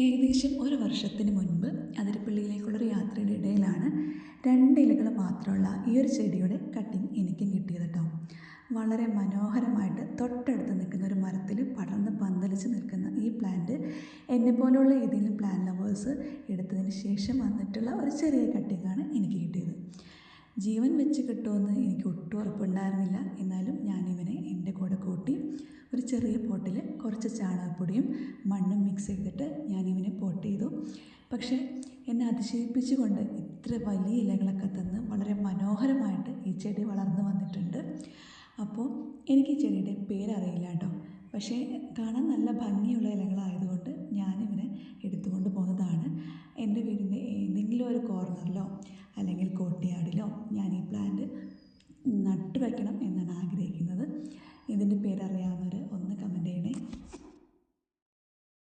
ഏകദേശം ഒരു വർഷത്തിന് മുൻപ് അതിരപ്പള്ളിയിലേക്കുള്ളൊരു യാത്രയുടെ ഇടയിലാണ് 2 ഇലകൾ മാത്രമുള്ള ഈ ഒരു ചെടിയുടെ കട്ടിങ് എനിക്കും കിട്ടിയത് കേട്ടോ. വളരെ മനോഹരമായിട്ട് തൊട്ടടുത്ത് നിൽക്കുന്ന ഒരു മരത്തിൽ പടർന്ന് പന്തലിച്ച് നിൽക്കുന്ന ഈ പ്ലാന്റ് എന്നെപ്പോലുള്ള ഏതെങ്കിലും പ്ലാന്റ് ലവേഴ്സ് എടുത്തതിന് ശേഷം വന്നിട്ടുള്ള ഒരു ചെറിയ കട്ടിങ്ങാണ് എനിക്ക് കിട്ടിയത്. ജീവൻ വെച്ച് കിട്ടുമെന്ന് എനിക്ക് ഒട്ടും ഉറപ്പുണ്ടായിരുന്നില്ല. എന്നാലും ഞാനിവനെ എൻ്റെ കൂടെ കൂട്ടി ഒരു ചെറിയ പോട്ടിൽ കുറച്ച് ചാണകപ്പൊടിയും മണ്ണും മിക്സ് ചെയ്തിട്ട് ഞാനിവനെ പോട്ട് ചെയ്തു. പക്ഷേ എന്നെ അതിശയിപ്പിച്ചുകൊണ്ട് ഇത്ര വലിയ ഇലകളൊക്കെ തന്ന് വളരെ മനോഹരമായിട്ട് ഈ ചെടി വളർന്നു വന്നിട്ടുണ്ട്. അപ്പോൾ എനിക്ക് ഈ ചെടിയുടെ പേരറിയില്ല കേട്ടോ. പക്ഷേ കാണാൻ നല്ല ഭംഗിയുള്ള ഇലകളായതുകൊണ്ട് ഞാനിവനെ എടുത്തുകൊണ്ട് പോകുന്നതാണ്. എൻ്റെ വീടിൻ്റെ ഏതെങ്കിലും ഒരു കോർണറിലോ അല്ലെങ്കിൽ കോർട്ട്യാർഡിലോ ഞാൻ ഈ പ്ലാന്റ് നട്ടു വയ്ക്കണം എന്നാണ് ആഗ്രഹിക്കുന്നത്. ഇതിൻ്റെ പേരറിയാവുന്നവർ ഒന്ന് കമൻറ്റ് ചെയ്യണം.